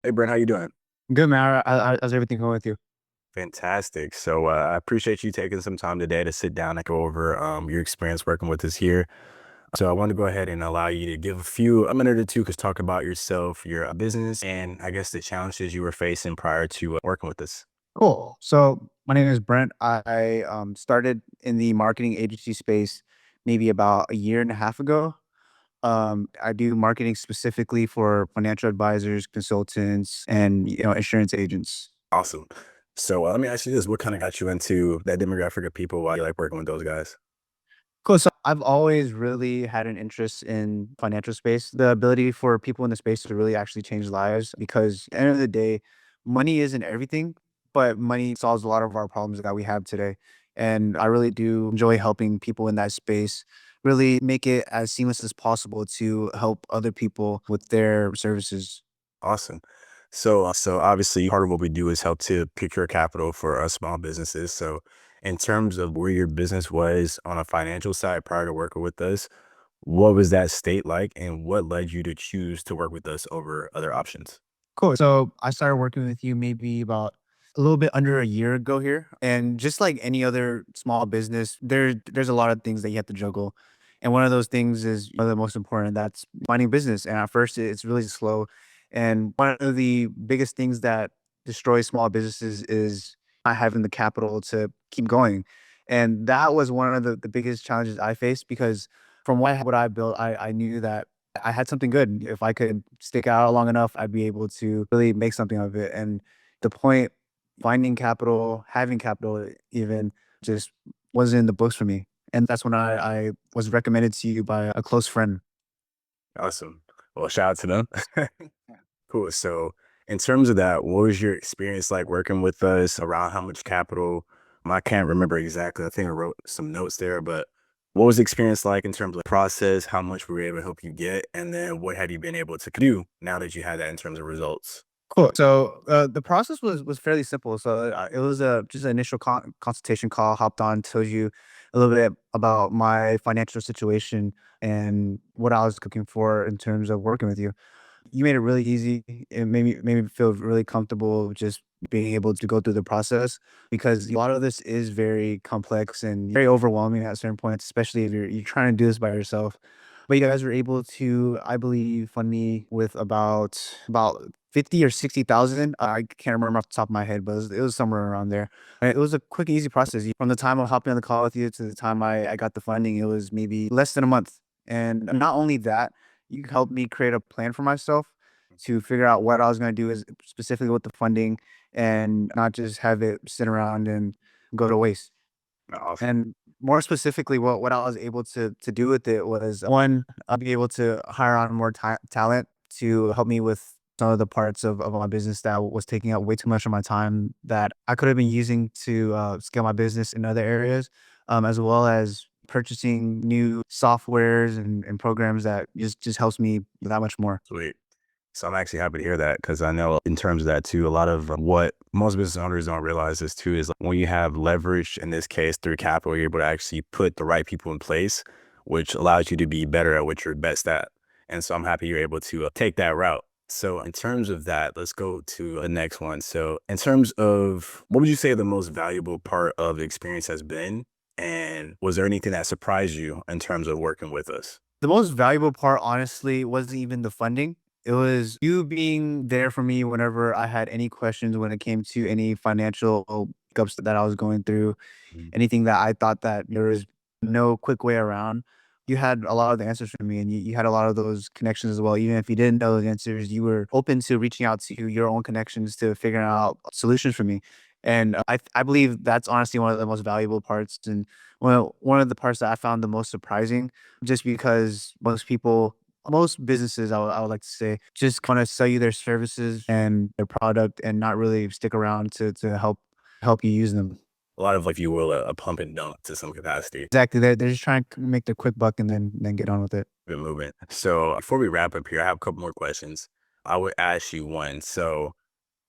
Hey Brent, how you doing? Good, man. How's everything going with you? Fantastic. So I appreciate you taking some time today to sit down and go over your experience working with us here. So I want to go ahead and allow you to give a minute or two, because talk about yourself, your business, and I guess the challenges you were facing prior to working with us. Cool. So my name is Brent. I started in the marketing agency space maybe about a year and a half ago. I do marketing specifically for financial advisors, consultants, and insurance agents. Awesome. So let me ask you this: what kind of got you into that demographic of people while you like working with those guys? Cool. So I've always really had an interest in financial space, the ability for people in the space to really actually change lives. Because at the end of the day, money isn't everything, but money solves a lot of our problems that we have today. And I really do enjoy helping people in that space really make it as seamless as possible to help other people with their services. Awesome. So obviously part of what we do is help to procure capital for us small businesses. So in terms of where your business was on a financial side prior to working with us, what was that state like and what led you to choose to work with us over other options? Cool. So I started working with you maybe about a little bit under a year ago here. And just like any other small business, there's a lot of things that you have to juggle. And one of those things is one of the most important, that's finding business. And at first it's really slow. And one of the biggest things that destroys small businesses is not having the capital to keep going. And that was one of the biggest challenges I faced because from what I built, I knew that I had something good. If I could stick out long enough, I'd be able to really make something of it. And the point, finding capital, having capital even just wasn't in the books for me. And that's when I was recommended to you by a close friend. Awesome. Well, shout out to them. Cool. So, in terms of that, what was your experience like working with us around how much capital? I can't remember exactly. I think I wrote some notes there, but what was the experience like in terms of process? How much we were able to help you get? And then what have you been able to do now that you had that in terms of results? Cool. So the process was fairly simple. So it was just an initial consultation call. Hopped on, told you a little bit about my financial situation and what I was looking for in terms of working with you. You made it really easy. It made me feel really comfortable just being able to go through the process because a lot of this is very complex and very overwhelming at certain points, especially if you're trying to do this by yourself. But you guys were able to, I believe, fund me with about 50 or 60,000. I can't remember off the top of my head, but it was somewhere around there. And it was a quick, easy process. From the time of hopping on the call with you to the time I got the funding, it was maybe less than a month. And not only that, you helped me create a plan for myself to figure out what I was gonna do is specifically with the funding and not just have it sit around and go to waste. Awesome. And more specifically, what I was able to do with it was, 1, I'll be able to hire on more talent to help me with some of the parts of my business that was taking up way too much of my time that I could have been using to, scale my business in other areas, as well as purchasing new softwares and programs that just helps me that much more. Sweet. So I'm actually happy to hear that, because I know in terms of that too, a lot of what most business owners don't realize is too is like when you have leverage, in this case through capital, you're able to actually put the right people in place, which allows you to be better at what you're best at. And so I'm happy you're able to take that route. So in terms of that, let's go to the next one. So in terms of what would you say the most valuable part of the experience has been? And was there anything that surprised you in terms of working with us? The most valuable part, honestly, wasn't even the funding. It was you being there for me whenever I had any questions when it came to any financial hiccups that I was going through, anything that I thought that there was no quick way around. You had a lot of the answers for me and you had a lot of those connections as well. Even if you didn't know those answers, you were open to reaching out to your own connections to figuring out solutions for me. And I believe that's honestly one of the most valuable parts. And one of the parts that I found the most surprising just because most businesses, I would like to say, just wanna sell you their services and their product and not really stick around to help you use them. A lot of, like, if you will, a pump and dump to some capacity. Exactly, they're just trying to make their quick buck and then get on with it. Good movement. So before we wrap up here, I have a couple more questions. I would ask you one. So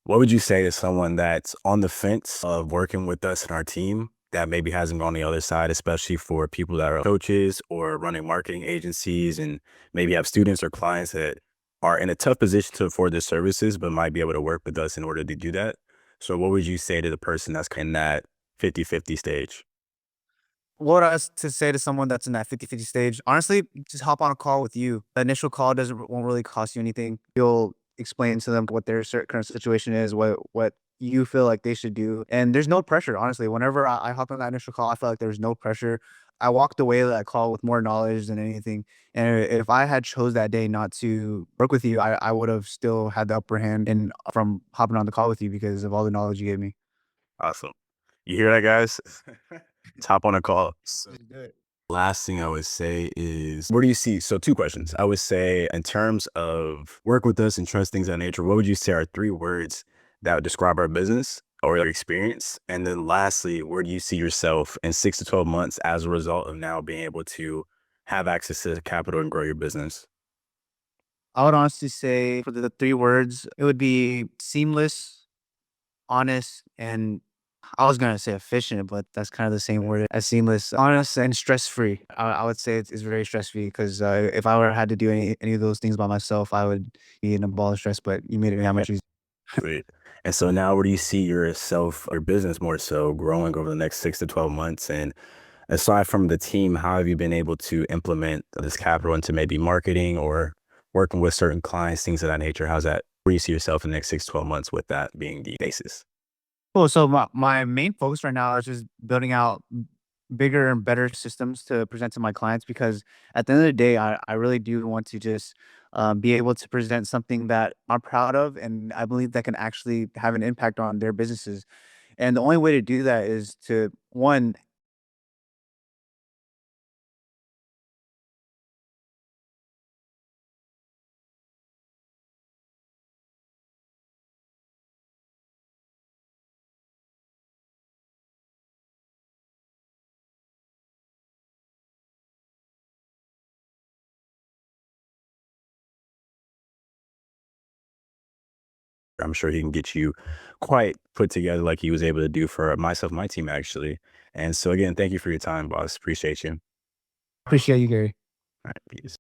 what would you say to someone that's on the fence of working with us and our team that maybe hasn't gone on the other side, especially for people that are coaches or running marketing agencies and maybe have students or clients that are in a tough position to afford the services, but might be able to work with us in order to do that. So what would you say to the person that's in that 50-50 stage? What I was to say to someone that's in that 50-50 stage, honestly, just hop on a call with you. The initial call won't really cost you anything. You'll explain to them what their current situation is, what you feel like they should do, and there's no pressure. Honestly, whenever I hop on that initial call, I felt like there was no pressure. I walked away that call with more knowledge than anything. And if I had chose that day not to work with you, I would have still had the upper hand and from hopping on the call with you because of all the knowledge you gave me. Awesome. You hear that, guys? Top on a call. So Just do it. last thing I would say is, where do you see? So, two questions. I would say, in terms of work with us and trust things of that nature, what would you say are three words that would describe our business or your experience? And then lastly, where do you see yourself in 6 to 12 months as a result of now being able to have access to capital and grow your business? I would honestly say for the 3 words, it would be seamless, honest, and I was gonna say efficient, but that's kind of the same word as seamless. Honest and stress-free. I would say it's very stress-free 'cause, if I were had to do any of those things by myself, I would be in a ball of stress, but you made it that much easier. Great. And so now, where do you see yourself or business more so growing over the next 6 to 12 months? And aside from the team, how have you been able to implement this capital into maybe marketing or working with certain clients, things of that nature? How's that? Where do you see yourself in the next 6 to 12 months with that being the basis? Cool, so my main focus right now is just building out bigger and better systems to present to my clients because at the end of the day, I really do want to just be able to present something that I'm proud of and I believe that can actually have an impact on their businesses. And the only way to do that is to one, I'm sure he can get you quite put together like he was able to do for myself, my team, actually. And so, again, thank you for your time, boss. Appreciate you. appreciate you, Gary. All right, peace.